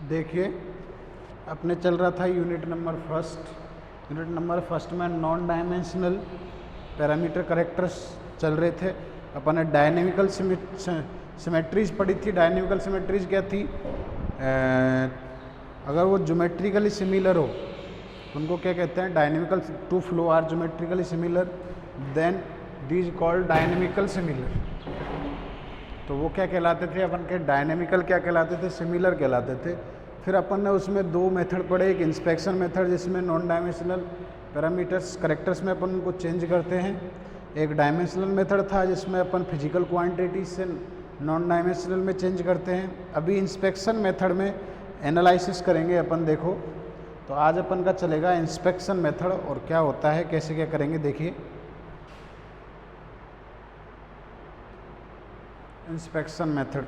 देखिए, अपने चल रहा था यूनिट नंबर फर्स्ट में नॉन डायमेंशनल पैरामीटर करेक्टर्स चल रहे थे। अपन ने डायनेमिकल सिमेट्रीज पढ़ी थी। डायनेमिकल सिमेट्रीज क्या थी? अगर वो ज्योमेट्रिकली सिमिलर हो उनको क्या कहते हैं? Dynamical. Two flow are geometrically similar then these called dynamical similar. तो वो क्या कहलाते थे अपन के? डायनेमिकल क्या कहलाते थे? सिमिलर कहलाते थे। फिर अपन ने उसमें दो मेथड पढ़े, एक इंस्पेक्शन मेथड जिसमें नॉन डायमेंशनल पैरामीटर्स करेक्टर्स में अपन उनको चेंज करते हैं। एक डायमेंशनल मेथड था जिसमें अपन फिजिकल क्वांटिटी से नॉन डायमेंशनल में चेंज करते हैं। अभी इंस्पेक्शन मेथड में एनालिसिस करेंगे अपन। देखो, तो आज अपन का चलेगा इंस्पेक्शन मेथड और क्या होता है, कैसे क्या करेंगे। देखिए, इंस्पेक्शन मेथड।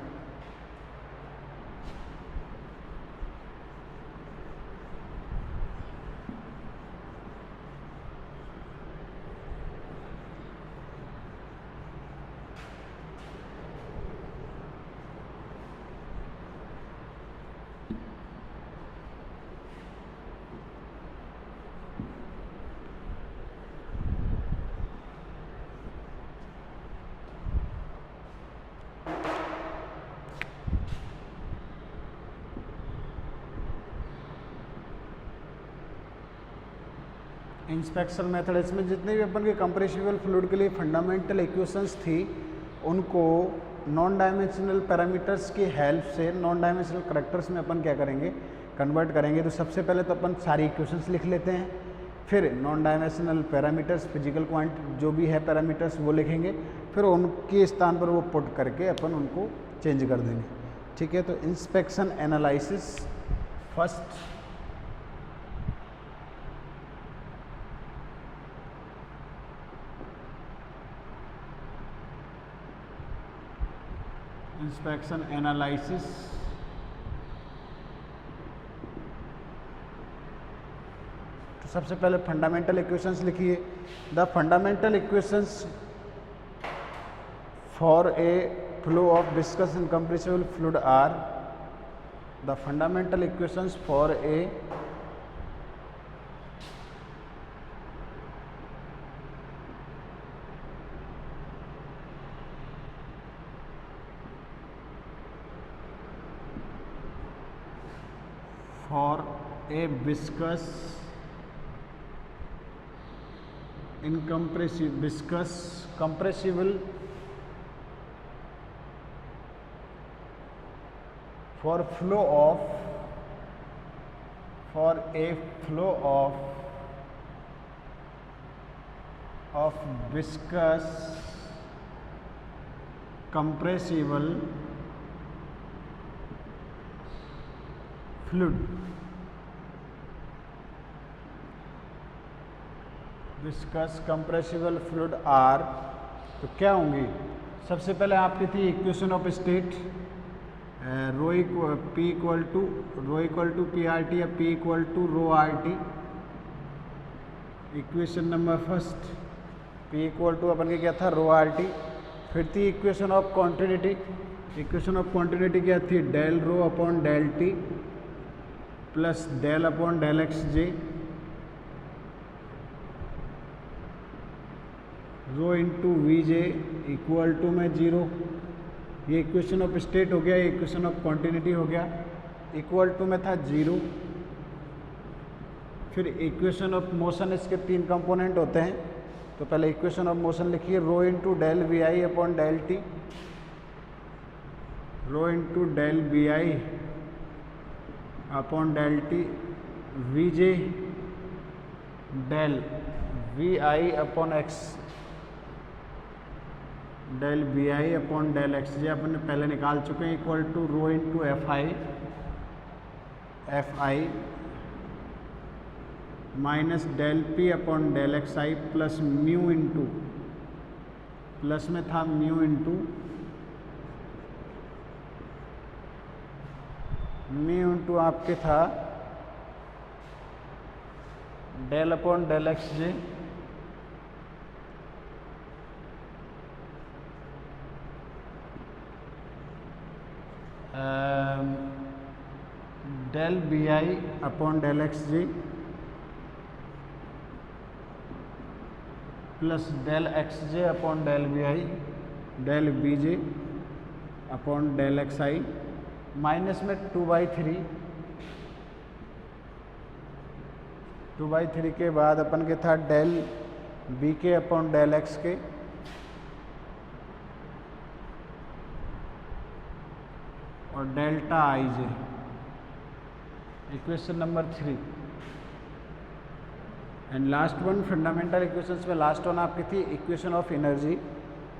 इंस्पेक्शन मेथड, इसमें जितने भी अपन के कंप्रेसिबल फ्लूइड के लिए फंडामेंटल इक्वेशंस थी उनको नॉन डायमेंशनल पैरामीटर्स की हेल्प से नॉन डायमेंशनल करेक्टर्स में अपन क्या करेंगे? कन्वर्ट करेंगे। तो सबसे पहले तो अपन सारी इक्वेशंस लिख लेते हैं, फिर non dimensional parameters physical quantity जो भी है पैरामीटर्स वो लिखेंगे, फिर उनके स्थान पर वो पुट करके अपन उनको चेंज कर देंगे। ठीक है, तो inspection analysis first. Inspection analysis तो सबसे पहले फंडामेंटल इक्वेशंस लिखिए। The fundamental equations for a flow of viscous incompressible fluid are the fundamental equations for a viscous compressible for a flow of viscous compressible fluid, viscous compressible fluid are. तो क्या होंगी? सबसे पहले आपकी थी equation of state, rho p equal to p r t या p equal to rho are t. Equation number first, P equal to अपन के क्या था? Rho are T. फिर थी equation of continuity. Equation of continuity क्या थी? Del rho upon del T plus del upon del x J rho into V J equal to में 0। ये इक्वेशन ऑफ स्टेट हो गया, ये इक्वेशन ऑफ कॉन्टिन्यूटी हो गया। इक्वल टू में था 0। फिर इक्वेशन ऑफ मोशन, इसके 3 कंपोनेंट होते हैं। तो पहले इक्वेशन ऑफ मोशन लिखिए, rho into del v I upon del t, rho into del v I upon del t, v j del v I upon x, del B I upon del x j अपन ने पहले निकाल चुके हैं। Equal to rho into f i minus del p upon del x i plus mu into, plus में था mu into आपके था del upon del x j del bi upon del xj plus del xj upon del bi del bj upon del xi minus में 2/3 के बाद अपन के था del bk upon del xk और delta ij, equation number 3। And last one fundamental equations में last one आपकी थी equation of energy,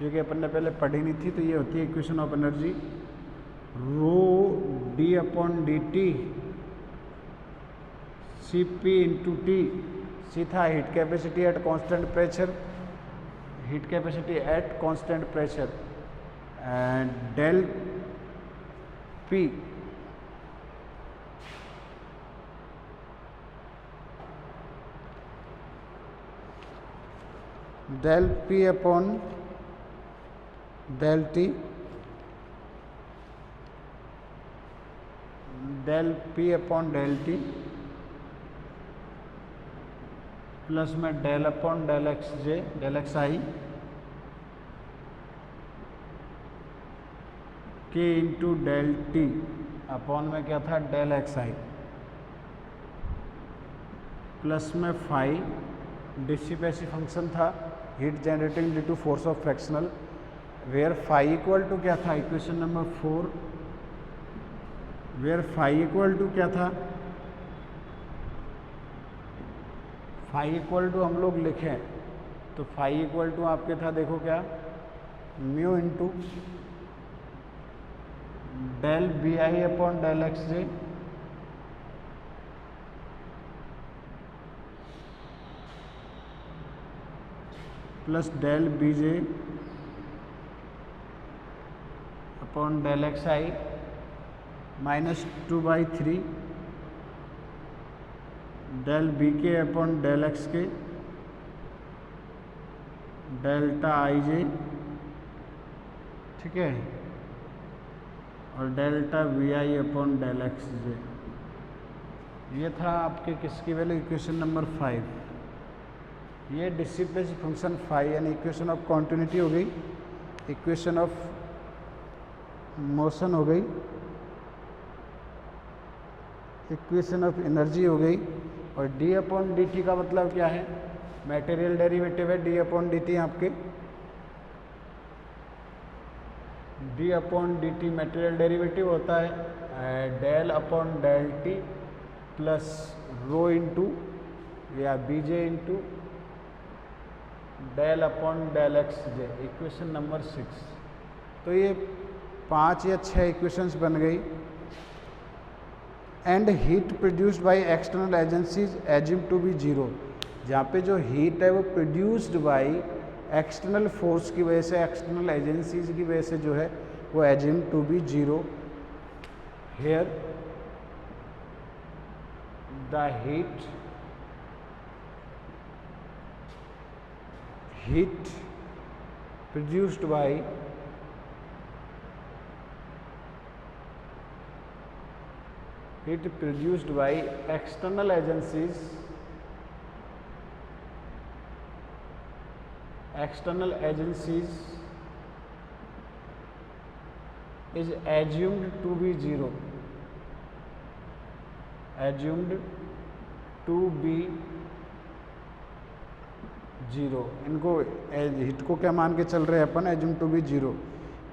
जो कि अपन ने पहले पढ़ी नहीं थी। तो ये होती है equation of energy, rho d upon D t c p into t. C था heat capacity at constant pressure, heat capacity at constant pressure, and del p del p upon del t, del p upon del t plus में del upon del xj del xi k into del t upon में क्या था del xi plus में phi dissipative function था heat generating due to force of fractional, where phi equal to क्या था equation number 4, where phi equal to क्या था, phi equal to हम लोग लिखें तो फाई इक्वल टू आपके था देखो क्या mu into del B I upon del x J plus del B J upon del x I minus 2/3 del B K upon del X K delta I J, ठीक है, और delta V आई upon del x J. ये था आपके किसकी value equation number 5। ये dissipative function phi यानी equation of continuity हो गई, इक्वेशन ऑफ मोशन हो गई, इक्वेशन ऑफ एनर्जी हो गई, और डी अपॉन डी टी का मतलब क्या है, मटेरियल डेरिवेटिव है डी अपॉन डी टी आपके, d upon D t material derivative होता है del upon del T plus rho into या b j into del upon del x j, equation number 6। तो ये 5 या 6 इक्वेशंस बन गई। And heat produced by external agencies assume to be zero, जहाँ पे जो हीट है वो प्रोड्यूस्ड बाय एक्सटर्नल फोर्स की वजह से, एक्सटर्नल एजेंसीज की वजह से जो है वो assume to be zero. Here the heat produced by external agencies is assumed to be zero, assumed to be zero. इनको हिट को क्या मान के चल रहे हैं अपन, assume to be zero.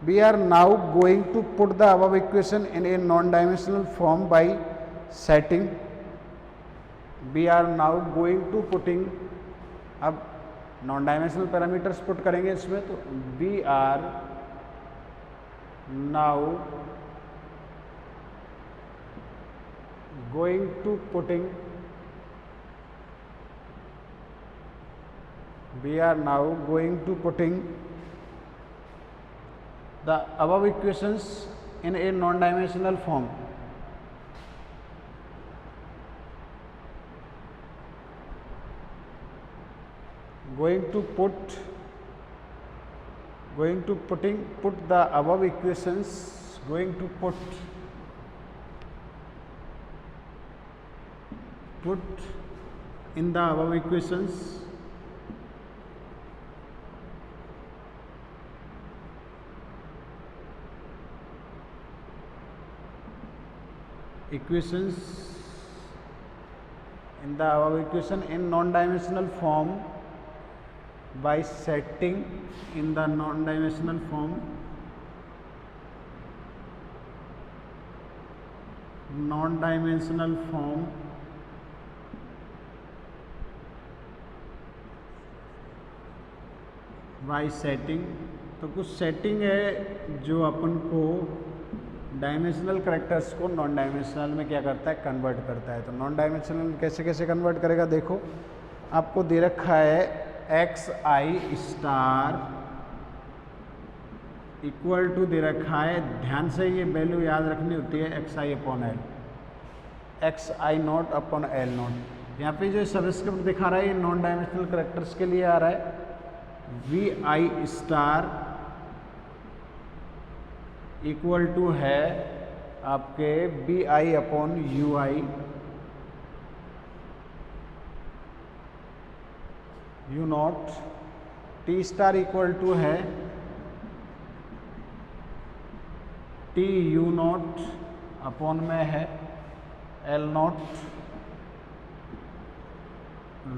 We are now going to put the above equation in a non dimensional form by setting, we are now going to putting, अब नॉन डायमेंशनल पैरामीटर्स पुट करेंगे इसमें, तो we are now going to putting, we are now going to putting the above equations in a non-dimensional form. Put the above equations, going to put put in the above equations. In the above equation in non-dimensional form by setting in the non-dimensional form by setting. तो कुछ setting है जो अपन को dimensional characters को non dimensional में क्या करता है, कन्वर्ट करता है। तो नॉन डायमेंशनल कैसे कैसे कन्वर्ट करेगा, देखो आपको दे रखा है x I star equal to दे रखा है, ध्यान से ये वैल्यू याद रखनी होती है, x I upon L, x I not upon L not. यहाँ पे जो सबस्क्रिप्ट दिखा रहा है ये नॉन डायमेंशनल करेक्टर्स के लिए आ रहा है, v i star equal to है आपके b I upon u i, u not, t star equal to है टी यू नॉट अपॉन में है l not,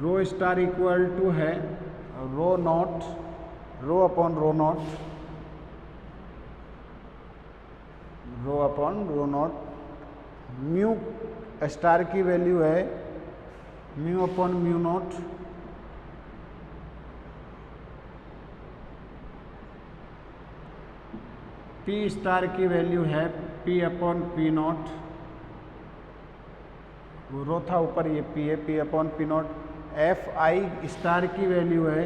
rho star equal to है rho not, rho upon rho not, rho upon rho not, mu star की value है mu upon mu not, p star की value है p upon P not, वो rho था ऊपर, ये P है, p upon P not, F I star की वैल्यू है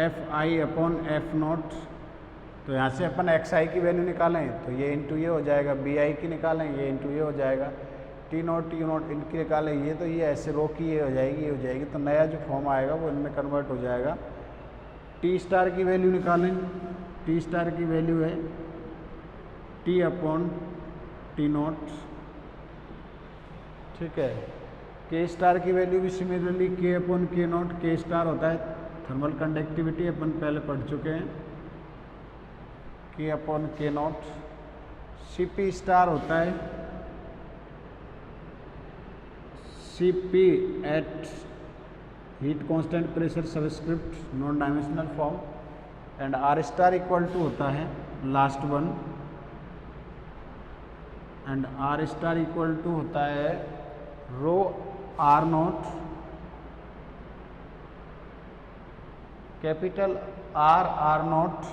F I upon F not. तो यहाँ से अपन एक्स आई की वैल्यू निकालें तो ये इंटू ये हो जाएगा, बी आई की निकालें ये इंटू ये हो जाएगा, टी नॉट यू नॉट इनकी निकालें ये, तो ये ऐसे रो की ये हो जाएगी, ये हो जाएगी, तो नया जो फॉर्म आएगा वो इनमें कन्वर्ट हो जाएगा। टी स्टार की वैल्यू निकालें, टी स्टार की वैल्यू है टी अपॉन टी नॉट, ठीक है। के स्टार की वैल्यू भी सिमिलरली के अपॉन के नॉट, के स्टार होता है थर्मल कंडक्टिविटी, अपन पहले पढ़ चुके हैं, के अपॉन के नॉट। सी पी स्टार होता है सी p at heat constant pressure subscript non dimensional form, and r star equal to होता है last one, and r star equal to होता है rho r not, capital r r not,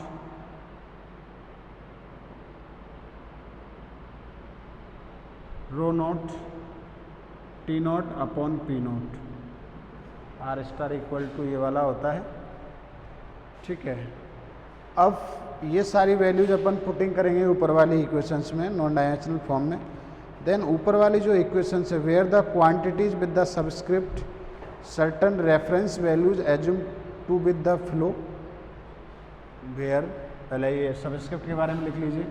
rho not T not upon P not, r star equal to ये वाला होता है, ठीक है। अब ये सारी वैल्यूज अपन पुटिंग करेंगे ऊपर वाली इक्वेशंस में नॉन डायमेंशनल फॉर्म में। देन ऊपर वाली जो इक्वेशंस है, where the quantities with the subscript certain reference values assume to with the flow, where, पहले ये सबस्क्रिप्ट के बारे में लिख लीजिए,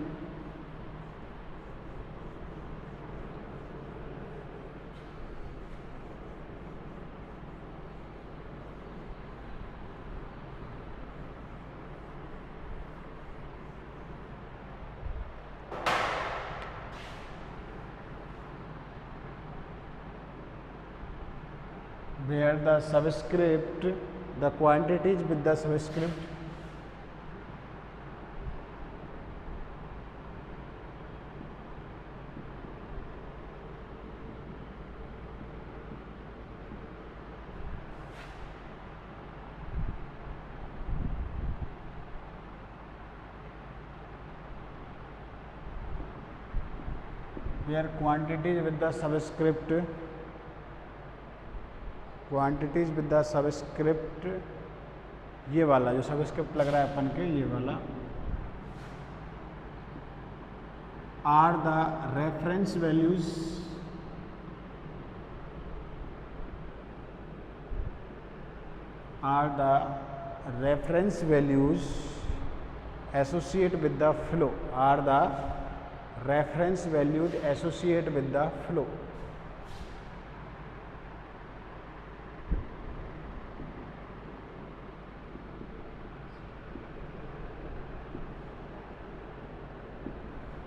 where the subscript, the quantities with the subscript where quantities with the subscript, quantities with the subscript, ये वाला जो सबस्क्रिप्ट लग रहा है अपन के, ये वाला are the reference values, are the reference values associate with the flow, are the reference values associate with the flow,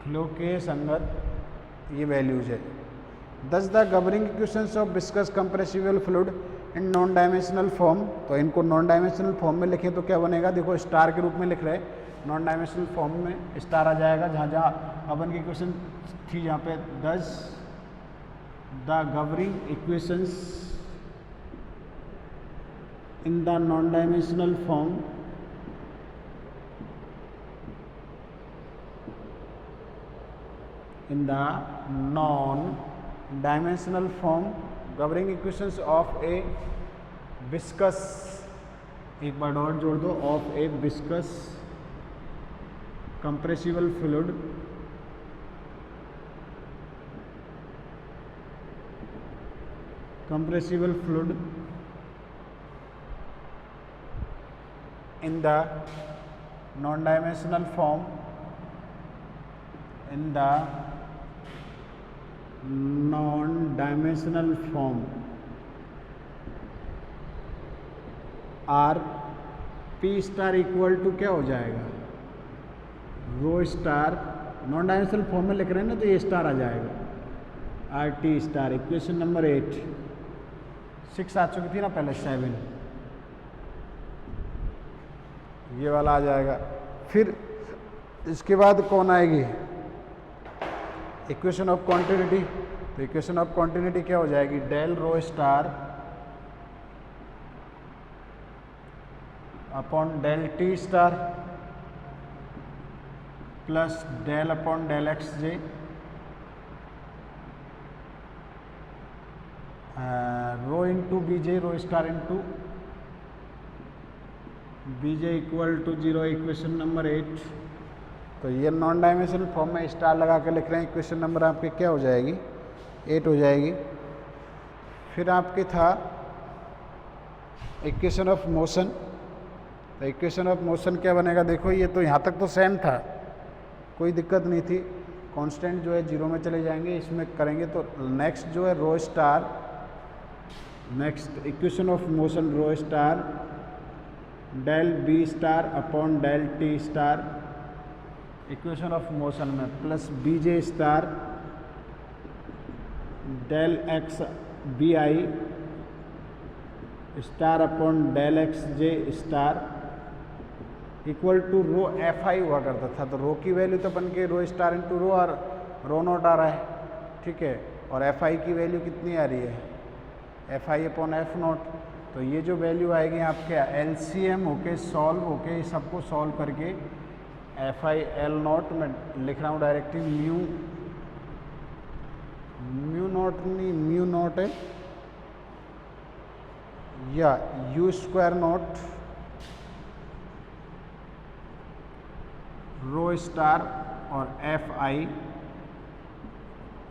flow के संगत ये वैल्यूज है। Thus the governing equations of viscous compressible fluid in non dimensional form, तो इनको non dimensional form में लिखें तो क्या बनेगा, देखो स्टार के रूप में लिख रहे हैं, नॉन डायमेंशनल फॉर्म में स्टार आ जाएगा, जहाँ जहाँ अपन की इक्वेशन थी जहाँ पे दस the governing equations in the non dimensional form in the non-dimensional form governing equations of a viscous, एक बार डॉट जोड़ दो, of a viscous compressible fluid in the non-dimensional form are P star equal to क्या हो जाएगा, rho star, non dimensional form में लिख रहे हैं ना तो ये स्टार आ जाएगा, R T star. Equation number 6 आ चुकी थी ना पहले, 7 ये वाला आ जाएगा। फिर इसके बाद कौन आएगी, इक्वेशन ऑफ कॉन्टिन्यूटी। तो इक्वेशन ऑफ कॉन्टिन्यूटी क्या हो जाएगी, del rho star upon del T star plus del upon del x J rho into B J, rho star into B J equal to 0। Equation number 8। तो ये non dimensional form में star लगा कर लिख रहे हैं, इक्वेशन नंबर आपकी क्या हो जाएगी, 8 हो जाएगी। फिर आपके था इक्वेशन ऑफ मोशन। तो इक्वेशन ऑफ मोशन क्या बनेगा, देखो ये तो यहाँ तक तो सेम था, कोई दिक्कत नहीं थी, कांस्टेंट जो है 0 में चले जाएंगे, इसमें करेंगे तो नेक्स्ट जो है rho star, next equation of motion rho star del b star upon del T star equation of motion में plus b j star del x b I star upon del x J star equal to rho f i हुआ करता था। तो रो की value तो बन के रो star into rho और रो नॉट आ रहा है, ठीक है, और एफ आई की वैल्यू कितनी आ रही है, F I upon F not. तो ये जो वैल्यू आएगी आपके एल सी एम होके सॉल्व होके सबको सॉल्व करके एफ आई एल नॉट में लिख रहा हूँ डायरेक्टली, म्यू नॉट नहीं, म्यू नॉट है या U square naught rho star और एफ आई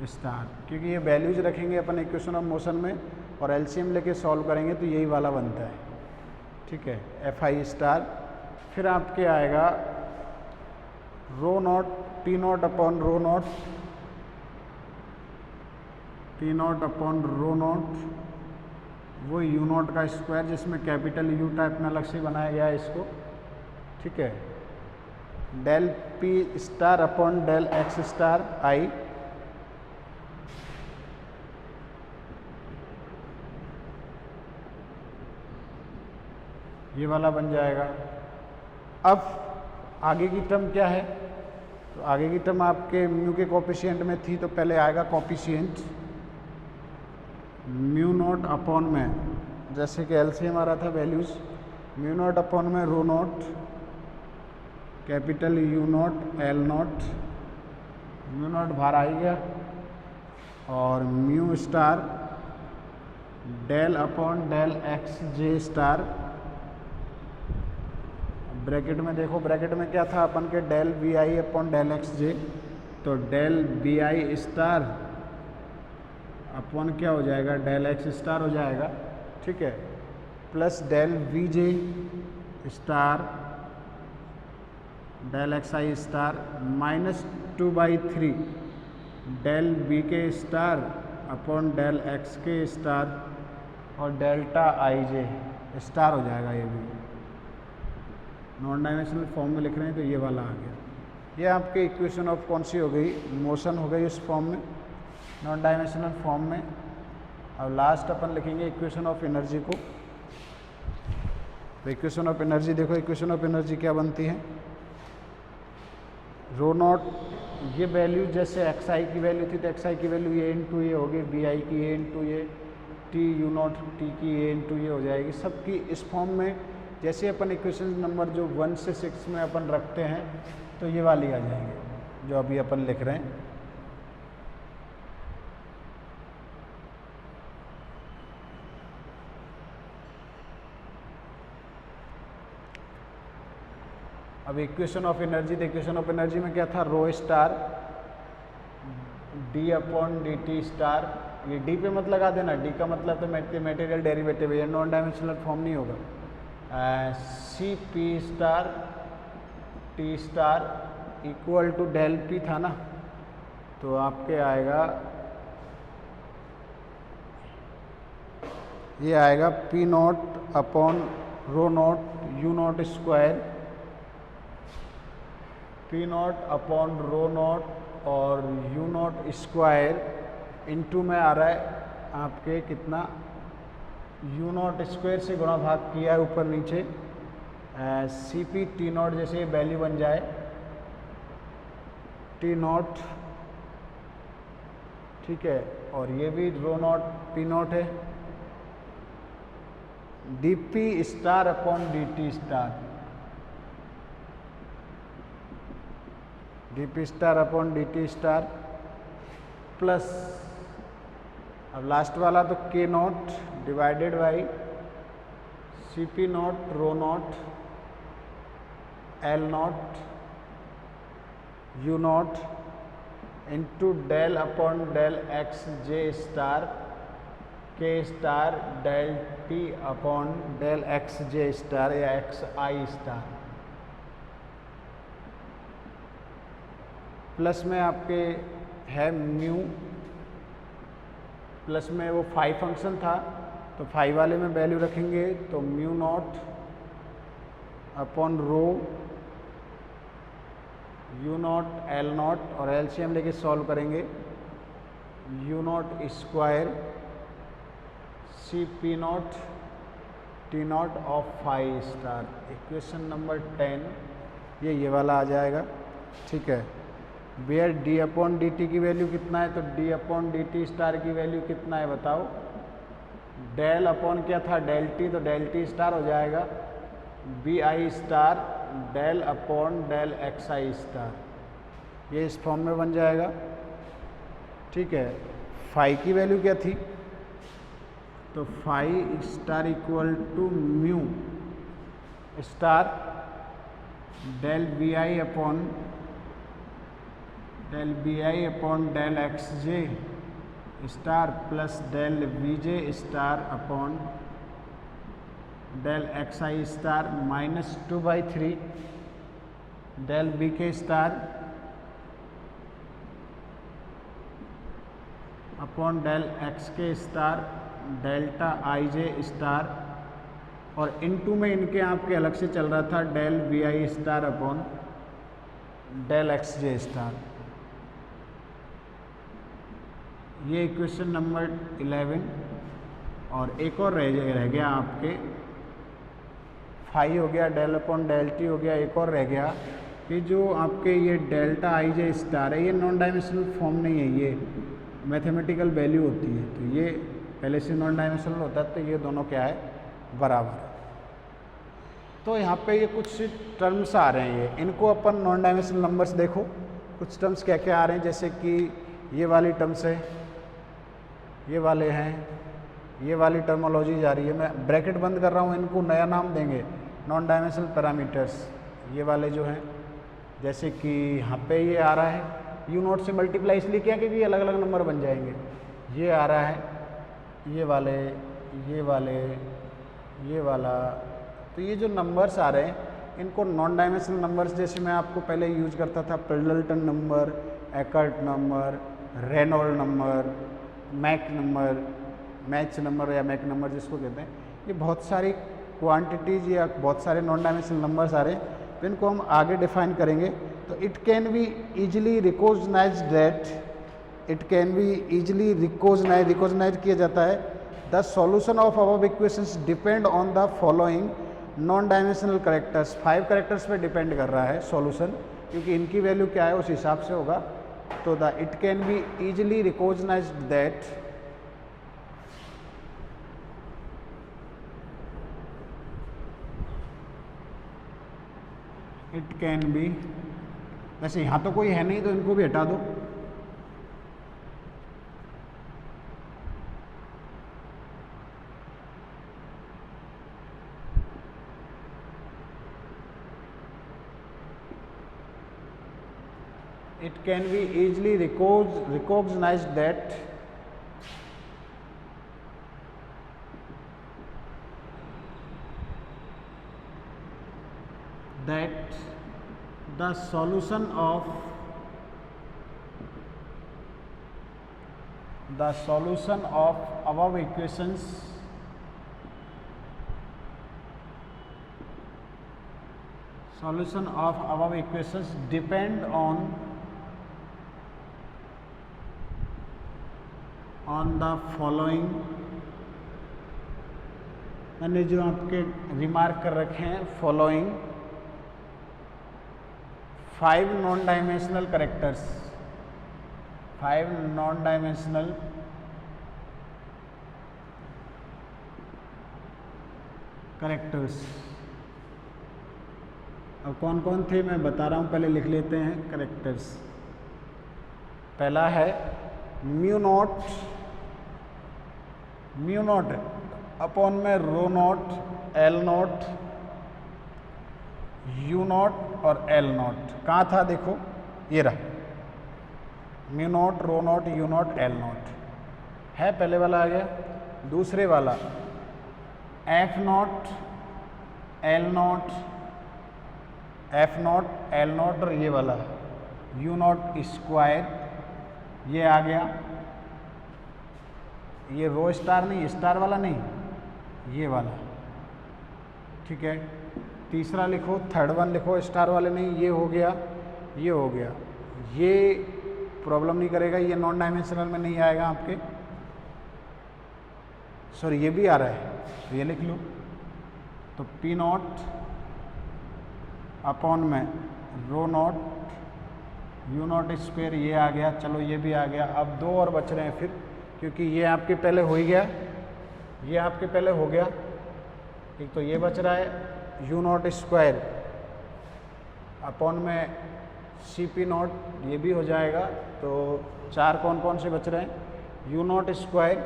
स्टार, क्योंकि ये वैल्यूज रखेंगे अपन इक्वेशन ऑफ मोशन में और एलसीएम लेके सॉल्व करेंगे तो यही वाला बनता है, ठीक है, एफ आई स्टार। फिर आपके आएगा rho not T not upon rho not, T not upon rho not, वो यू नॉट का स्क्वायर जिसमें कैपिटल यू टाइप में अलग से बनाया गया है इसको, ठीक है, del p star upon del x star i ये वाला बन जाएगा। अब आगे की टर्म क्या है, तो आगे की टर्म आपके म्यू के कोफिशिएंट में थी, तो पहले आएगा कोफिशिएंट म्यू नॉट अपॉन में, जैसे कि एलसीएम आ रहा था वैल्यूज, म्यू नॉट अपॉन में rho naught capital U naught L naught, mu naught बाहर आ गया, और mu star del upon del x जे स्टार, ब्रैकेट में देखो, ब्रैकेट में क्या था अपन के del B I upon del x J, तो del B I star upon क्या हो जाएगा, डेल एक्स स्टार हो जाएगा, ठीक है, plus del V J star del x आई star minus 2/3 del B K star upon del X K star और delta I J star हो जाएगा। ये भी नॉन डायमेंशनल फॉर्म में लिख रहे हैं तो ये वाला आ गया। ये आपके इक्वेशन ऑफ कौन सी हो गई, मोशन हो गई उस फॉर्म में, नॉन डायमेंशनल फॉर्म में। अब लास्ट अपन लिखेंगे इक्वेशन ऑफ एनर्जी को। तो इक्वेशन ऑफ एनर्जी देखो, इक्वेशन ऑफ एनर्जी क्या बनती है, रो नॉट, ये वैल्यू जैसे एक्स आई की वैल्यू थी तो एक्स आई की वैल्यू ये इंटू ये होगी, बी आई की ये इंटू ये, टी यू नॉट टी की ये इंटू ये हो जाएगी, सबकी इस फॉर्म में। जैसे अपन इक्वेशन नंबर जो 1 से 6 में अपन रखते हैं तो ये वाली आ जाएंगे जो अभी अपन लिख रहे हैं। अब इक्वेशन ऑफ एनर्जी, तो इक्वेशन ऑफ एनर्जी में क्या था, rho star D upon D T star, ये डी पे मत लगा देना, डी का मतलब तो मटेरियल डेरिवेटिव है, ये नॉन डायमेंशनल फॉर्म नहीं होगा। C P star T star equal to del P था ना, तो आपके आएगा, ये आएगा P naught upon rho naught U naught square, P naught upon rho naught और यू नॉट स्क्वायर इनटू में आ रहा है आपके कितना, यू नॉट स्क्वायर से गुणा भाग किया है ऊपर नीचे, सी पी टी नॉट जैसे वैल्यू बन जाए, टी नॉट, ठीक है, और ये भी रो नॉट पी नॉट है, D P star upon D T star, D P star upon D T star plus, अब लास्ट वाला तो K naught divided by C P naught rho naught L naught U naught into del upon del x J star K star del T upon del x J star या x आई star, plus में आपके है mu, plus में वो phi function था तो phi वाले में वैल्यू रखेंगे तो mu naught upon rho U naught L naught, और एलसीएम लेके सॉल्व करेंगे, U naught square C P naught T naught of phi star, equation number 10 ये वाला आ जाएगा, ठीक है। Where D upon D T की वैल्यू कितना है, तो D upon D T star की वैल्यू कितना है बताओ, डेल अपॉन क्या था डेल टी, तो डेल टी स्टार हो जाएगा B I star del upon del x I star, ये इस फॉर्म में बन जाएगा, ठीक है। फाई की वैल्यू क्या थी, तो phi star equal to mu star del B I upon del x J star plus del V J star upon del x I star minus 2/3 del B K star upon del X K star delta I J star, और into में इनके आपके अलग से चल रहा था del B I star upon del x J star, ये इक्वेशन नंबर 11। और एक और रह गया आपके, फाई हो गया, डेल अपॉन डेल टी हो गया, एक और रह गया कि जो आपके ये डेल्टा आई जे स्टार है ये नॉन डायमेंशनल फॉर्म नहीं है, ये मैथमेटिकल वैल्यू होती है, तो ये पहले से नॉन डायमेंशनल होता है, तो ये दोनों क्या है बराबर है। तो यहाँ पे ये कुछ टर्म्स आ रहे हैं, ये इनको अपन नॉन डायमेंशनल नंबर्स देखो, कुछ टर्म्स क्या क्या आ रहे हैं, जैसे कि ये वाली टर्म्स है, ये वाले हैं, ये वाली टर्मोलॉजी जा रही है, मैं ब्रैकेट बंद कर रहा हूँ, इनको नया नाम देंगे नॉन डायमेंशनल पैरामीटर्स, ये वाले जो हैं, जैसे कि यहाँ पे ये आ रहा है यू नॉट से मल्टीप्लाई इसलिए किया क्योंकि ये अलग अलग नंबर बन जाएंगे, ये आ रहा है, ये वाले, ये वाले, ये वाला, तो ये जो नंबर्स आ रहे हैं इनको नॉन डायमेंशनल नंबर्स, जैसे मैं आपको पहले यूज करता था Prandtl number, Eckert number, Reynold number, Mach number, match number या मैक नंबर जिसको कहते हैं, ये बहुत सारी क्वांटिटीज़ या बहुत सारे नॉन डायमेंशनल नंबर्स आ रहे हैं, तो इनको हम आगे डिफाइन करेंगे। तो it can be easily recognise that, it can be easily recognise किया जाता है the solution of above equations depend on the following non dimensional characters. 5 characters पे डिपेंड कर रहा है सॉल्यूशन, क्योंकि इनकी वैल्यू क्या है उस हिसाब से होगा। तो the it can be easily recognise that it can be, वैसे यहाँ तो कोई है नहीं तो इनको भी हटा दो। It can be easily recognized that the solution of above equations depend on the following, मैंने जो आपके रिमार्क कर रखे हैं, following 5 non dimensional characters, 5 non dimensional characters. अब कौन कौन थे मैं बता रहा हूँ, पहले लिख लेते हैं करेक्टर्स। पहला है म्यू नॉट अपॉन में rho naught, L naught, U naught और एल नॉट। कहाँ था देखो, ये रहा mu naught, rho naught, U naught, L naught है, पहले वाला आ गया। दूसरे वाला F naught, L naught, F naught, L naught और ये वाला यू नॉट स्क्वायर, ये आ गया। ये रो स्टार नहीं, स्टार वाला नहीं, ये वाला, ठीक है। तीसरा लिखो, थर्ड वन लिखो, स्टार वाले नहीं, ये हो गया, ये हो गया। ये प्रॉब्लम नहीं करेगा, ये नॉन डायमेंशनल में नहीं आएगा आपके, सॉरी ये भी आ रहा है, तो ये लिख लो। तो पी नॉट अपॉन में rho naught, U naught square, ये आ गया। चलो ये भी आ गया। अब 2 और बच रहे हैं फिर, क्योंकि ये आपके पहले हो ही गया, ये आपके पहले हो गया। एक तो ये बच रहा है यू नॉट स्क्वायर अपॉन में सी पी नॉट, ये भी हो जाएगा। तो 4 कौन कौन से बच रहे हैं, U naught square,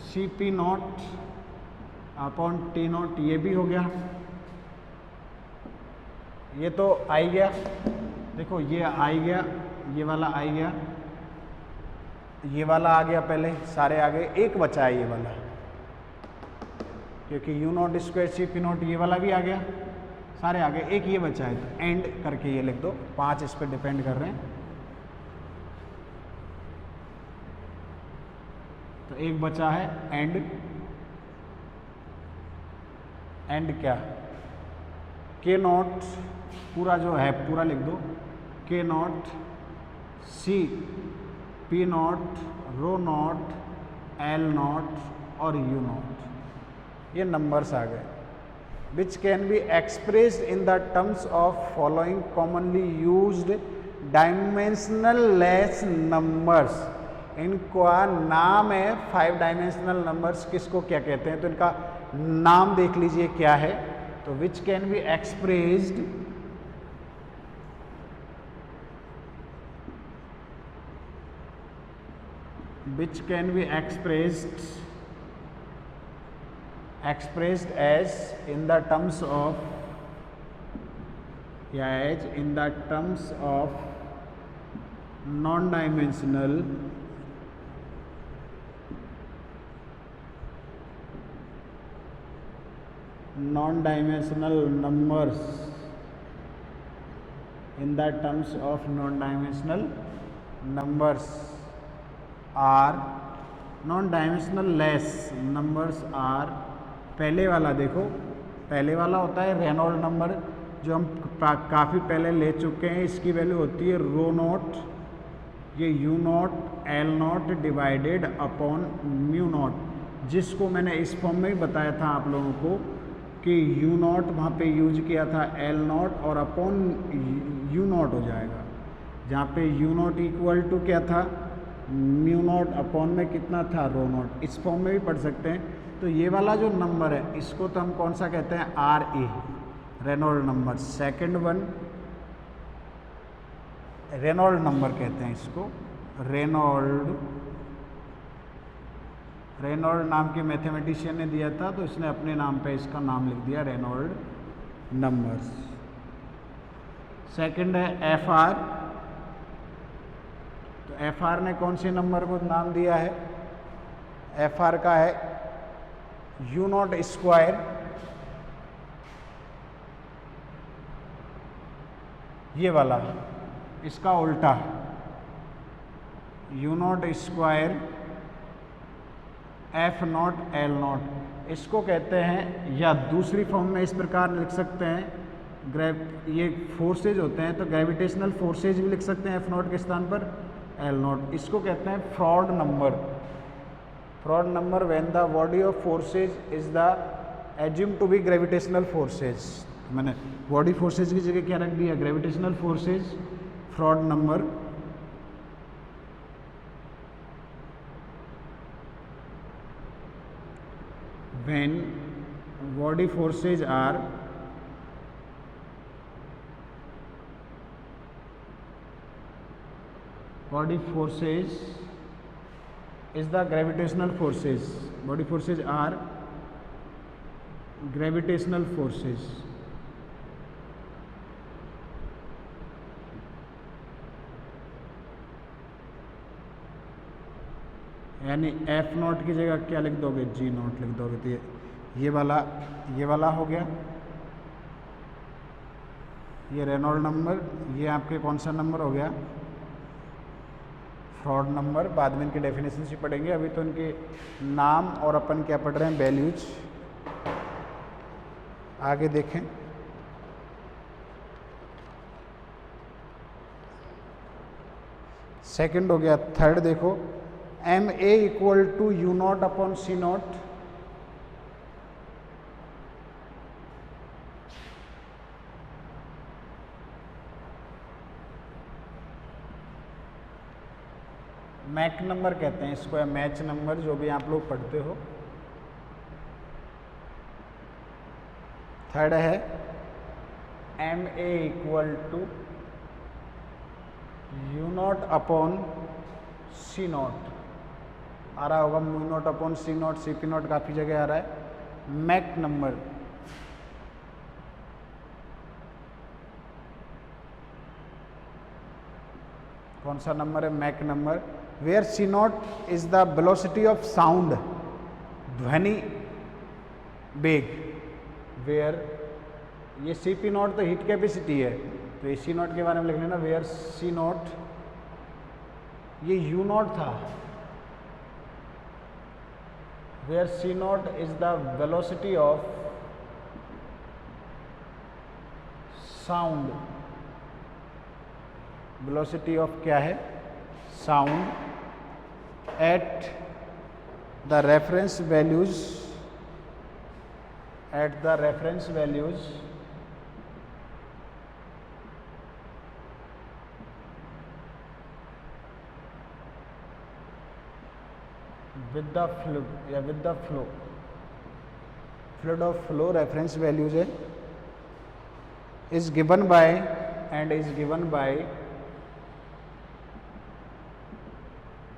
C P naught upon T naught, ये भी हो गया। ये तो आ ही गया, देखो ये आ ही गया, ये वाला आ ही गया, ये वाला आ गया, पहले सारे आ गए। एक बचा है ये वाला, क्योंकि U naught square C P naught, ये वाला भी आ गया, सारे आ गए। एक ये बचा है, तो एंड करके ये लिख दो। 5 इस पर डिपेंड कर रहे हैं, तो एक बचा है एंड। एंड क्या, के नॉट पूरा जो है पूरा लिख दो, K naught C P naught, rho naught, L naught और यू नॉट, ये नंबर्स आ गए। Which can be expressed in the terms of following commonly used dimensional less numbers. इनका नाम है 5 डायमेंशनल नंबर्स, किसको क्या कहते हैं, तो इनका नाम देख लीजिए क्या है। तो विच can be expressed which can be expressed as in the terms of, as in the terms of non-dimensional numbers, in the terms of non-dimensional numbers are non dimensional less numbers are. पहले वाला देखो, पहले वाला होता है Reynold number, जो हम काफ़ी पहले ले चुके हैं, इसकी वैल्यू होती है रो नॉट, ये you naught L not divided upon mu not, जिसको मैंने इस फॉर्म में भी बताया था आप लोगों को कि यू नॉट वहाँ पे यूज किया था एल नॉट और अपॉन यू नॉट हो जाएगा, जहाँ पे यू नॉट इक्वल टू क्या था, म्यू नॉट अपॉन में कितना था, रो नॉट। इस फॉर्म में भी पढ़ सकते हैं। तो ये वाला जो नंबर है इसको तो हम कौन सा कहते हैं, R A, Reynold number. Second one Reynold number कहते हैं इसको, रेनॉल्ड नाम के मैथमेटिशियन ने दिया था, तो इसने अपने नाम पे इसका नाम लिख दिया रेनॉल्ड नंबर्स। सेकंड है एफ आर, तो एफ आर ने कौन से नंबर को नाम दिया है, एफ आर का है यू नॉट स्क्वायर, ये वाला, इसका उल्टा you naught square F naught L not, इसको कहते हैं, या दूसरी फॉर्म में इस प्रकार लिख सकते हैं, ये फोर्सेज होते हैं तो ग्रेविटेशनल फोर्सेज भी लिख सकते हैं एफ नॉट के स्थान पर एल नॉट। इसको कहते हैं Froude number. Froude number when the body of forces is the assume to be gravitational forces, मैंने बॉडी फोर्सेज की जगह क्या रख दिया, gravitational forces, Froude number. when body forces are is the gravitational forces, body forces are gravitational forces, यानी F not की जगह क्या लिख दोगे, जी नॉट लिख दोगे। तो ये वाला हो गया, ये रेनॉल्ड नंबर, ये आपके कौन सा नंबर हो गया, फ्रॉड नंबर। बाद में इनकी डेफिनेशन से पढ़ेंगे, अभी तो इनके नाम और अपन क्या पढ़ रहे हैं, वैल्यूज। आगे देखें, सेकंड हो गया। थर्ड देखो, M A equal to U not upon C naught, Mach number कहते हैं इसको, या मैच नंबर, जो भी आप लोग पढ़ते हो। थर्ड है M A equal to U not upon C naught, आ रहा होगा mu naught upon C naught, C P naught काफ़ी जगह आ रहा है। मैक नंबर, कौन सा नंबर है, Mach number, where C naught is the velocity of sound, ध्वनि वेग, वेयर, ये सी पी नॉट तो हीट कैपेसिटी है, तो ये सी नॉट के बारे में लिख लेना, वेयर सी नॉट, ये यू नॉट था, where c naught is the velocity of sound, velocity of क्या है, sound at the reference values, with the flow, या with the flow, fluid of flow reference values है, is given by and is given by,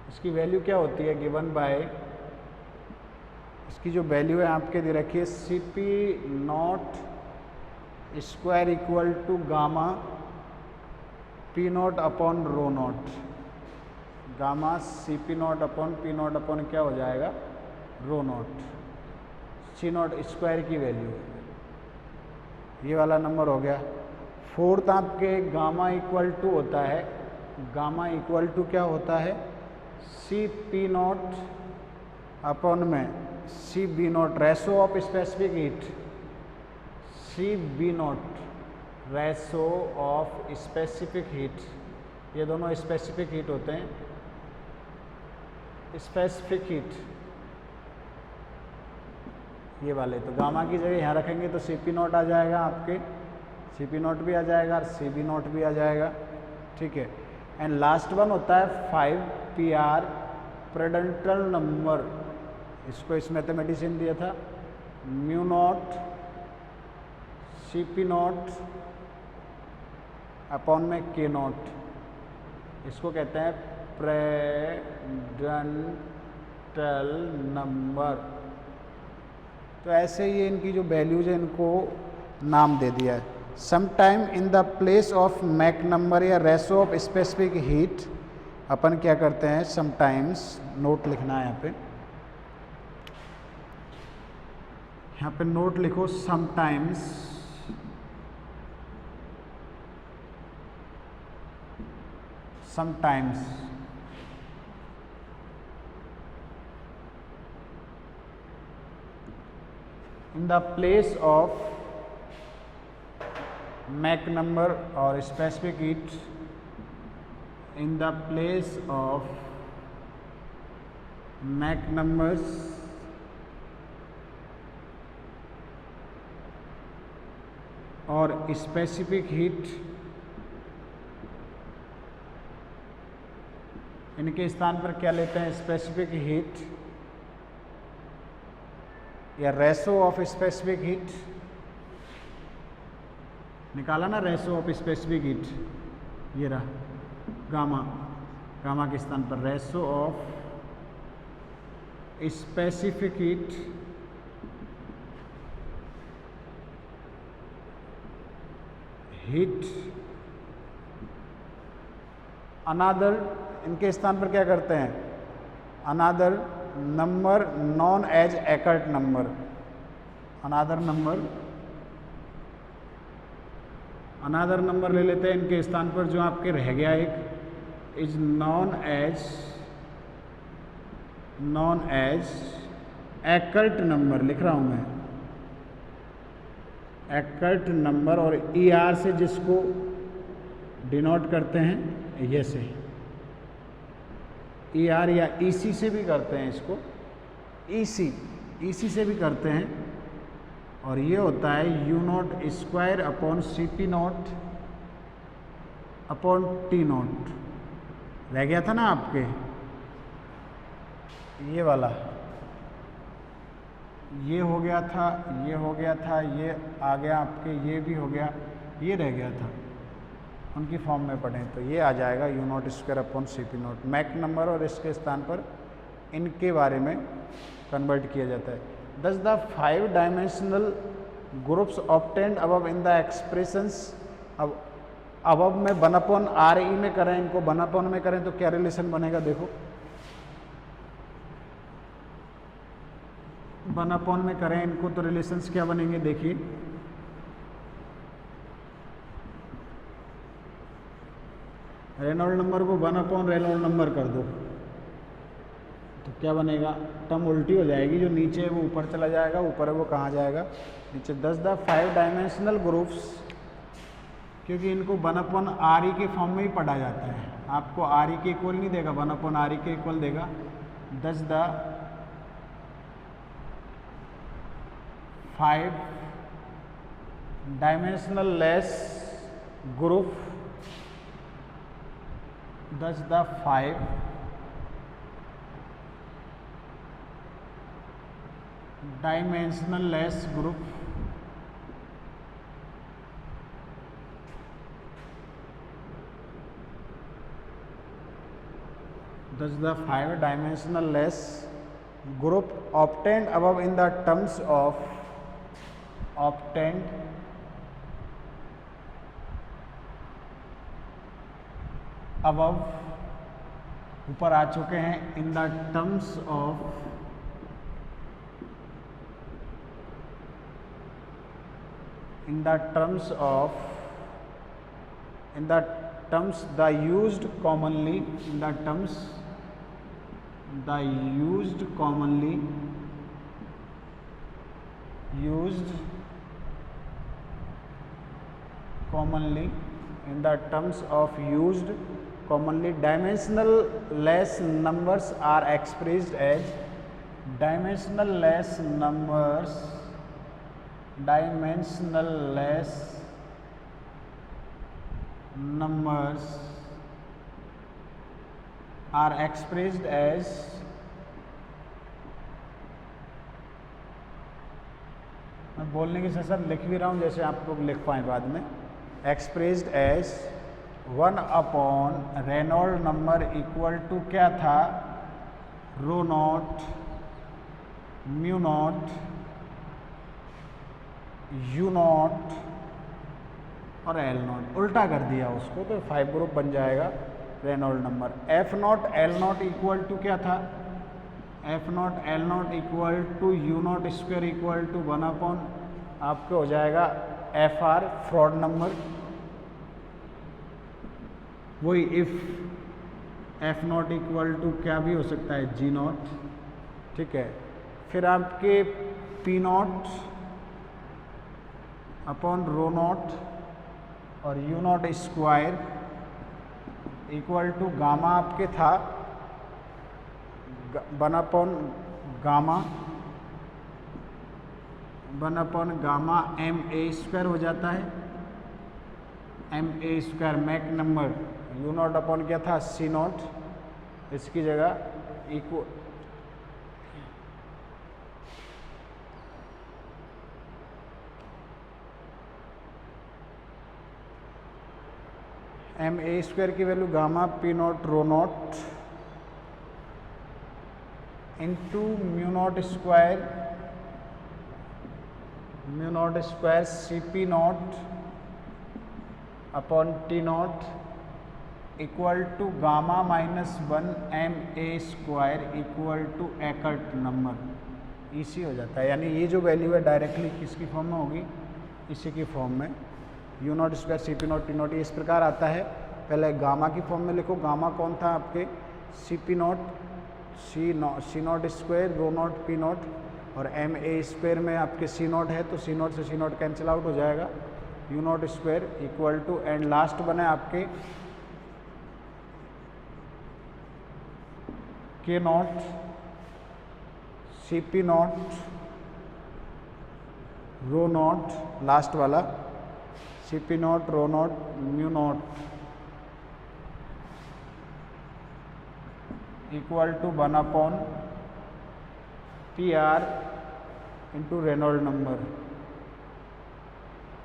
इसकी value क्या होती है, given by, इसकी जो वैल्यू है आपके दे रखी है सी P naught square equal to gamma P naught upon rho naught, gamma C P naught upon P naught upon क्या हो जाएगा, rho naught, C naught square की वैल्यू, ये वाला नंबर हो गया। फोर्थ आपके गामा इक्वल टू होता है, गामा इक्वल टू क्या होता है, सी पी नॉट अपॉन में C B naught, ratio of specific heat, C B naught ratio of specific heat, ये दोनों स्पेसिफिक हीट होते हैं, स्पेसिफिक हीट ये वाले। तो गामा की जगह यहाँ रखेंगे तो CP0 आ जाएगा, आपके CP0 भी आ जाएगा और CB0 भी आ जाएगा, ठीक है। एंड लास्ट वन होता है 5PR प्रेडेंटल नंबर, इसको इस मैथमेटिशियन दिया था, μ0 CP0 अपॉन में K0, इसको कहते हैं प्रेडेंटल नंबर। तो ऐसे ही इनकी जो वैल्यूज है इनको नाम दे दिया है। Sometime in the place of Mach number या रेशो ऑफ स्पेसिफिक हीट अपन क्या करते हैं, समटाइम्स, नोट लिखना है यहाँ पे नोट लिखो, sometimes sometimes in the place of Mach number or specific heat, in the place of Mach numbers or specific heat, इनके स्थान पर क्या लेते हैं, स्पेसिफिक हीट या रेशो ऑफ स्पेसिफिक हीट, निकाला ना रेशो ऑफ स्पेसिफिक हीट, ये रहा गामा, गामा के स्थान पर ratio of specific heat another, इनके स्थान पर क्या करते हैं, another number known as Eckert number, another number ले लेते हैं इनके स्थान पर, जो आपके रह गया एक, is known as Eckert number, लिख रहा हूं मैं एकर्ट नंबर, और ER से जिसको डिनोट करते हैं ये से, ER या EC से भी करते हैं इसको, EC से भी करते हैं, और ये होता है U0 square upon CP0 upon T0, रह गया था ना आपके ये वाला, ये हो गया था, ये हो गया था, ये आ गया आपके, ये भी हो गया, ये रह गया था, उनकी फॉर्म में पढ़ें तो ये आ जाएगा U0 square upon CP0, Mach number, और इसके स्थान पर इनके बारे में कन्वर्ट किया जाता है। Thus the 5 dimensional groups obtained above in the expressions, अब above में 1/RE में करें, इनको 1/, में करें तो क्या रिलेशन बनेगा, देखो 1/, में करें इनको तो रिलेशंस क्या बनेंगे, देखिए रेनॉल्ड नंबर को 1/, रेनॉल्ड नंबर कर दो तो क्या बनेगा, टर्म उल्टी हो जाएगी, जो नीचे है वो ऊपर चला जाएगा, ऊपर है वो कहाँ जाएगा, नीचे। 10 द 5 डायमेंशनल ग्रुप्स, क्योंकि इनको 1/RE के फॉर्म में ही पढ़ा जाता है, आपको RE के इक्वल नहीं देगा, 1/RE के इक्वल देगा। 10 the 5 dimensional less group, 10 the 5 dimensional less group, thus the 5 dimensional less group obtained above in the terms of obtained above, ऊपर आ चुके हैं, इन the terms of the used commonly, commonly in the terms of used commonly dimensionless numbers are expressed as dimensionless numbers are expressed as मैं बोलने के साथ लिख भी रहा हूँ जैसे आप लोग लिख पाएँ बाद में, expressed as 1 upon Reynold number equal to क्या था, rho not mu naught U naught और एल नॉट, उल्टा कर दिया उसको तो 5 ग्रुप बन जाएगा Reynold number. F naught L naught equal to क्या था, F naught L naught equal to U naught square equal to 1 upon आपको हो जाएगा एफ आर फ्रॉड नंबर। वही if F naught equal to क्या भी हो सकता है, जी नॉट, ठीक है। फिर आपके P naught upon rho naught और U naught square equal to gamma आपके था 1 upon gamma M A square हो जाता है, M A square Mach number, U not upon क्या था, सी नॉट, इसकी जगह इक्वल एम ए स्क्वायर की value gamma P naught rho naught into mu naught square C P naught upon T naught equal to gamma -1 M A square equal to Eckert number, इसी हो जाता है। यानी ये जो वैल्यू है directly किसकी फॉर्म में होगी, इसी की फॉर्म में, U naught square C P naught T naught, ये इस प्रकार आता है। पहले गामा की फॉर्म में लिखो, गामा कौन था आपके, C P naught C naught square rho naught P naught, और एम ए स्क्वायर में आपके सी नॉट है तो सी नॉट से सी नॉट कैंसिल आउट हो जाएगा, U naught square equal to and last बने आपके K naught C P naught rho naught, last वाला C P naught rho not mu naught equal to 1 upon P R into Reynold number.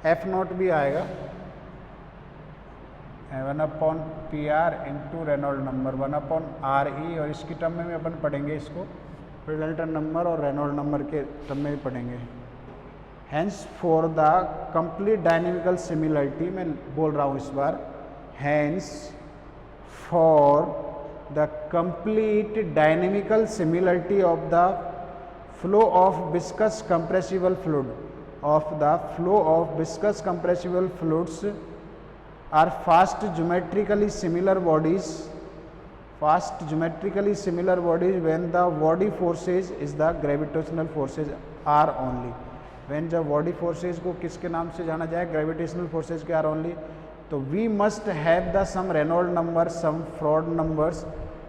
F naught भी आएगा 1 upon P R into Reynold number 1 upon R E, और इसकी term में भी अपन पढ़ेंगे इसको, पिडल्टन नंबर और रेनॉल्ड नंबर के टर्म में भी पढ़ेंगे। Hence for the complete dynamical similarity, मैं बोल रहा हूँ इस बार, hence for the complete dynamical similarity of the flow of viscous compressible fluid fluids are fast geometrically similar bodies when the body forces is the gravitational forces are only, when जब body forces को किसके नाम से जाना जाए, gravitational forces के are only, तो we must have the some Reynolds number, some Froude numbers,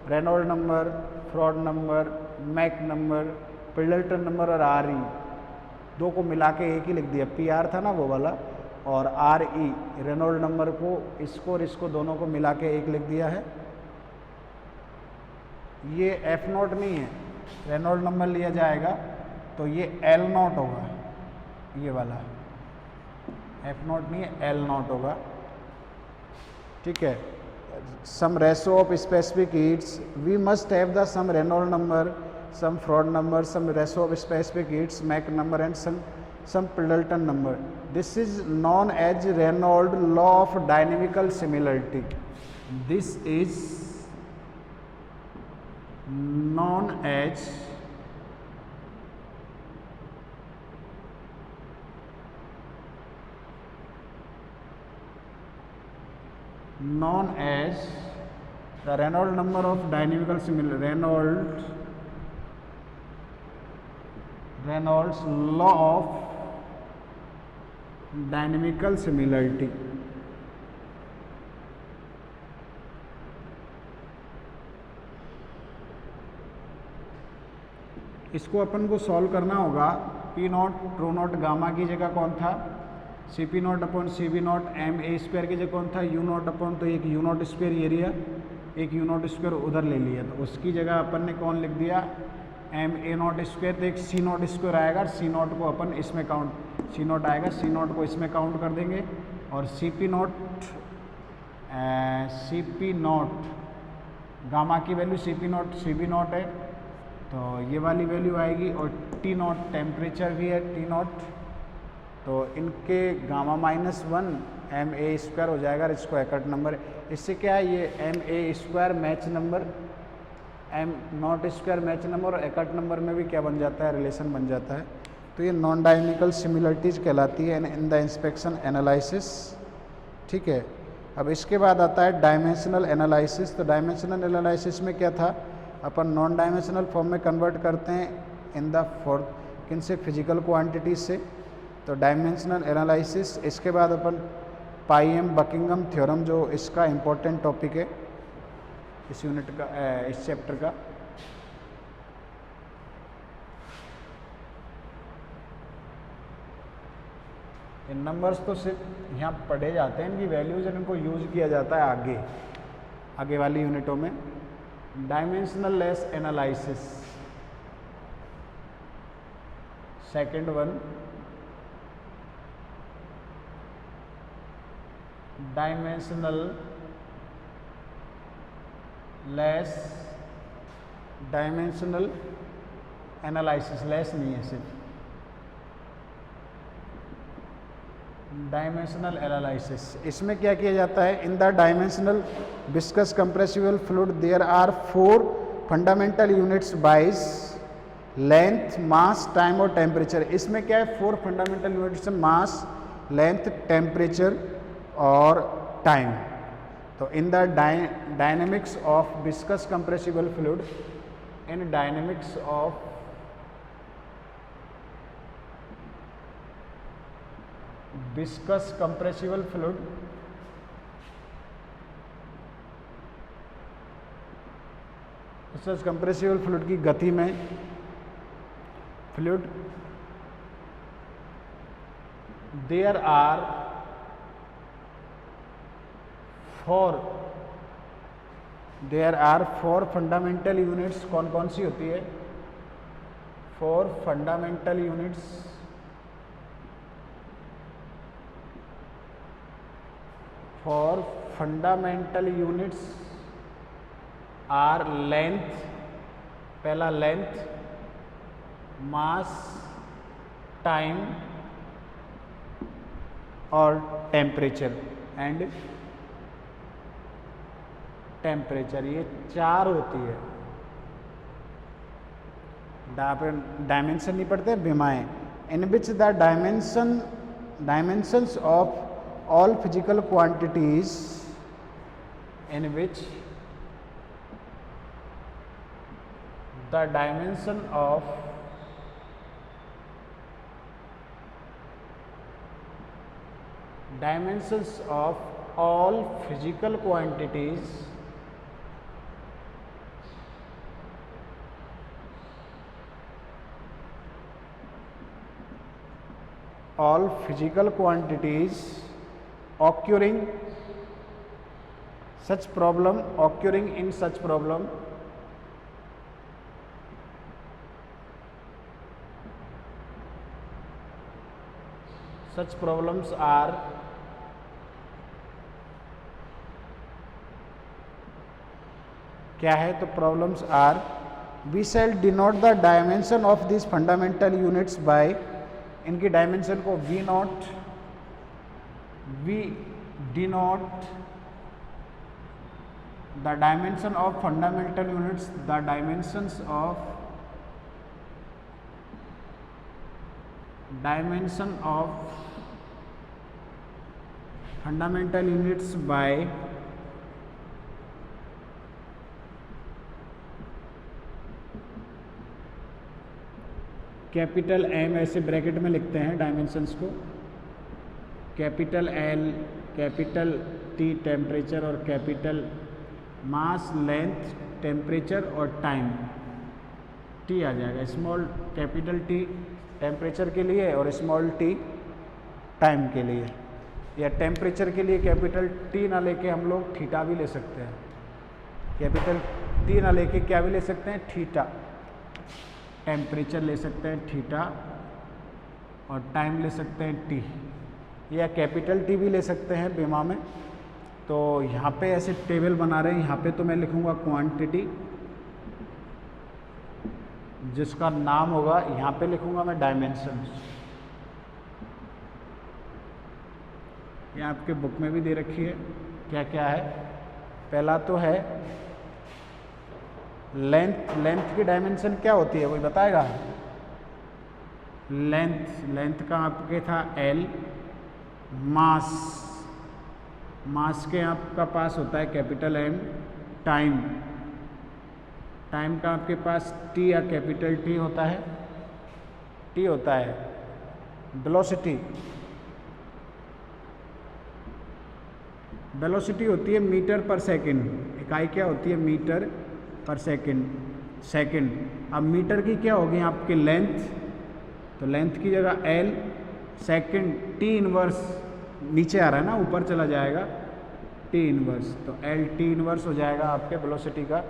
Reynolds number, Froude number, Mach number, पिडल्टन नंबर और आर ई, दो को मिला के एक ही लिख दिया, पी आर था ना वो वाला, और आर ई रेनॉल्ड नंबर को, इसको और इसको दोनों को मिला के एक लिख दिया है। ये एफ नॉट नहीं है, रेनॉल्ड नंबर लिया जाएगा तो ये एल नॉट होगा, ये वाला एफ नॉट नहीं है, एल नॉट होगा, ठीक है। Some ratio of specific heats, we must have the some Reynold number, some Froude number, some ratio of specific heats, Mach number, and some Pendleton number. This is known as Reynolds law of dynamical similarity. This is known as the Reynolds number of dynamical similarity, Reynolds law of dynamical similarity। इसको अपन को solve करना होगा। P naught rho naught gamma की जगह कौन था, C P naught upon C B naught M A square की जगह कौन था, यू नॉट अपॉन, तो एक यू नॉट स्क्वायर ये लिया, एक यू नॉट स्क्वायर उधर ले लिया, तो उसकी जगह अपन ने कौन लिख दिया, एम ए नॉट स्क्वायर, तो एक सी नॉट स्क्वायर आएगा, सी नॉट को अपन इसमें काउंट, सी नॉट आएगा, सी नॉट को इसमें काउंट कर देंगे, और सी पी नॉट गामा की value C P naught C B naught है, तो ये वाली वैल्यू आएगी, और टी नॉट टेम्परेचर भी है, टी नॉट, तो इनके गामा -1 एम ए स्क्वायर हो जाएगा, इसको एकट नंबर, इससे क्या है, ये M A square match number, M naught square match number, और एकट नंबर में भी क्या बन जाता है, रिलेशन बन जाता है। तो ये नॉन डायनेमिकल सिमिलरिटीज कहलाती है इन द इंस्पेक्शन एनालिसिस। ठीक है, अब इसके बाद आता है डायमेंशनल एनालिसिस। तो डायमेंशनल एनालिसिस में क्या था, अपन नॉन डायमेंशनल फॉर्म में कन्वर्ट करते हैं इन द फॉर किन से, फिजिकल क्वांटिटीज से, तो डायमेंशनल एनालिसिस। इसके बाद अपन पाई एम बकिंगम थ्योरम, जो इसका इम्पोर्टेंट टॉपिक है इस यूनिट का, इस चैप्टर का। इन नंबर्स तो सिर्फ यहाँ पढ़े जाते हैं, इनकी वैल्यूज इनको यूज किया जाता है आगे वाली यूनिटों में। Dimensional less analysis, second one, dimensional less, dimensional analysis, less नहीं है सिर्फ, डायमेंशनल एनालिसिस। इसमें क्या किया जाता है, in the dimensional viscous compressible fluid there are 4 fundamental units viz length, mass, time और टेम्परेचर। इसमें क्या है, 4 fundamental units, mass, length, temperature और टाइम। तो in the dynamics of viscous compressible fluid, in dynamics of viscous compressible fluid, viscous compressible fluid की गति में, fluid there are 4 fundamental units. कौन कौन सी होती है, 4 fundamental units, 4 fundamental units are length, पहला लेंथ, मास, टाइम और टेम्परेचर एंड टेम्परेचर, ये 4 होती है। डायमेंशन नहीं पढ़ते, विमाएं, in which the dimensions of all physical quantities, in which the dimensions of all physical quantities occurring in such problem, such problems are क्या है, तो problems are, we shall denote the dimension of this fundamental units by, इनकी डायमेंशन को we denote the dimension of fundamental units, the dimensions of fundamental units by capital M, ऐसे bracket में लिखते हैं डायमेंशंस को, capital L, capital T temperature और capital mass, length, temperature और टाइम। टी आ जाएगा, स्मॉल कैपिटल टी टेम्परेचर के लिए और स्मॉल टी टाइम के लिए, या टेम्परेचर के लिए कैपिटल टी ना लेके हम लोग थीटा भी ले सकते हैं, कैपिटल टी ना लेके क्या भी ले सकते हैं, थीटा, टेम्परेचर ले सकते हैं थीटा और टाइम ले सकते हैं टी, या कैपिटल टी भी ले सकते हैं बीमा में। तो यहाँ पे ऐसे टेबल बना रहे हैं, यहाँ पे तो मैं लिखूँगा क्वांटिटी जिसका नाम होगा, यहाँ पे लिखूँगा मैं डायमेंशंस, ये आपके बुक में भी दे रखी है क्या क्या है। पहला तो है लेंथ, लेंथ की डायमेंशन क्या होती है कोई बताएगा? लेंथ का आपके था एल, मास, मास के आपका पास होता है कैपिटल एम, टाइम का आपके पास टी या कैपिटल टी होता है, टी होता है, वेलोसिटी होती है मीटर पर सेकंड, इकाई क्या होती है, मीटर पर सेकंड। अब मीटर की क्या होगी आपकी लेंथ, तो लेंथ की जगह एल, सेकंड टी इनवर्स, नीचे आ रहा है ना ऊपर चला जाएगा टी इनवर्स, तो एल टी इनवर्स हो जाएगा आपके वेलोसिटी का।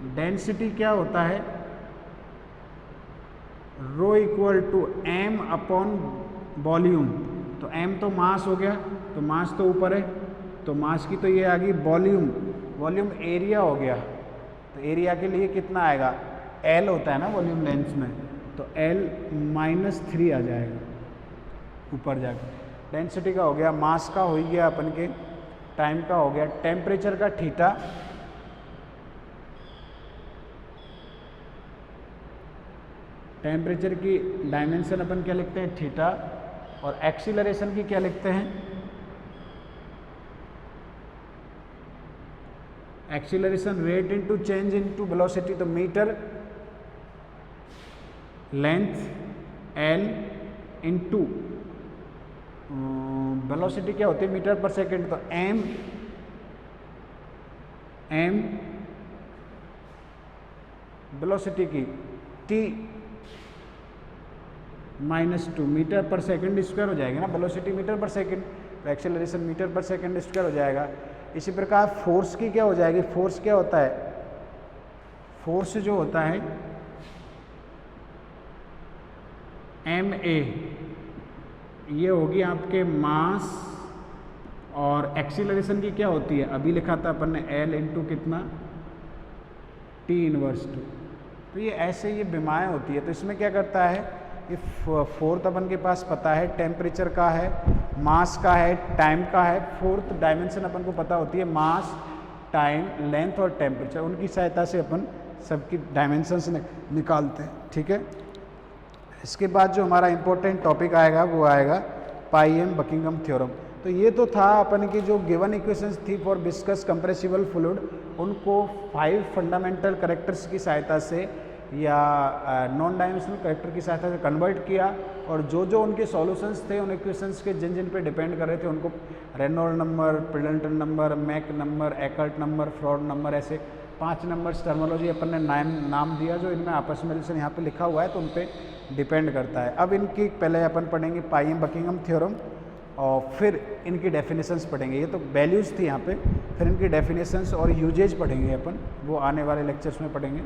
डेंसिटी क्या होता है, rho equal to M upon volume, तो एम तो मास हो गया, तो मास तो ऊपर है, तो मास की तो ये आ गई वॉल्यूम एरिया हो गया, तो एरिया के लिए कितना आएगा, एल होता है ना वॉल्यूम लेंथ में, तो एल -3 आ जाएगा ऊपर जाकर। डेंसिटी का हो गया, मास का हो गया अपन के, टाइम का हो गया, टेम्परेचर का थीटा, टेम्परेचर की डायमेंशन अपन क्या लिखते हैं, थीटा, और एक्सीलरेशन की क्या लिखते हैं, acceleration rate into change into velocity, तो metre length L into velocity क्या होती है मीटर पर सेकंड, तो एम वेलोसिटी की T -2 metre per second square हो जाएगा ना, वेलोसिटी मीटर पर सेकंड, तो acceleration metre per second square हो जाएगा। इसी प्रकार फोर्स की क्या हो जाएगी, फोर्स क्या होता है, फोर्स जो होता है एम ए, ये होगी आपके मास, और एक्सीलरेशन की क्या होती है, अभी लिखा था अपन ने एल इंटू कितना, टी इनवर्स 2। तो ये ऐसे ये बीमाएँ होती है। तो इसमें क्या करता है, ये फोर्थ अपन के पास पता है, टेम्परेचर का है, मास का है, टाइम का है, फोर्थ डायमेंशन अपन को पता होती है, मास, टाइम, लेंथ और टेम्परेचर, उनकी सहायता से अपन सबकी डायमेंशंस निकालते हैं, ठीक है। इसके बाद जो हमारा इम्पोर्टेंट टॉपिक आएगा वो आएगा पाई एम बकिंघम थ्योरम। तो ये तो था अपन की जो गिवन इक्वेशंस थी फॉर विस्कस कंप्रेसिबल फ्लूइड, उनको 5 फंडामेंटल कैरेक्टर्स की सहायता से या नॉन डायमेंशनल कैरेक्टर की सहायता से कन्वर्ट किया, और जो जो उनके सॉल्यूशंस थे उन इक्वेशंस के जिन जिन पे डिपेंड कर रहे थे उनको Reynold number, Prandtl number, Mach number, Eckert number, Froude number, ऐसे 5 नंबर्स टर्मोलॉजी अपन ने नाम दिया जो इनमें आपस में रिलेशन यहाँ पे लिखा हुआ है, तो उन पे डिपेंड करता है। अब इनकी पहले अपन पढ़ेंगे पाई एम बकिंघम थ्योरम, और फिर इनकी डेफिनेशंस पढ़ेंगे। ये तो वैल्यूज़ थी यहाँ पे, फिर इनकी डेफिनेशंस और यूजेज पढ़ेंगे अपन, वो आने वाले लेक्चर्स में पढ़ेंगे।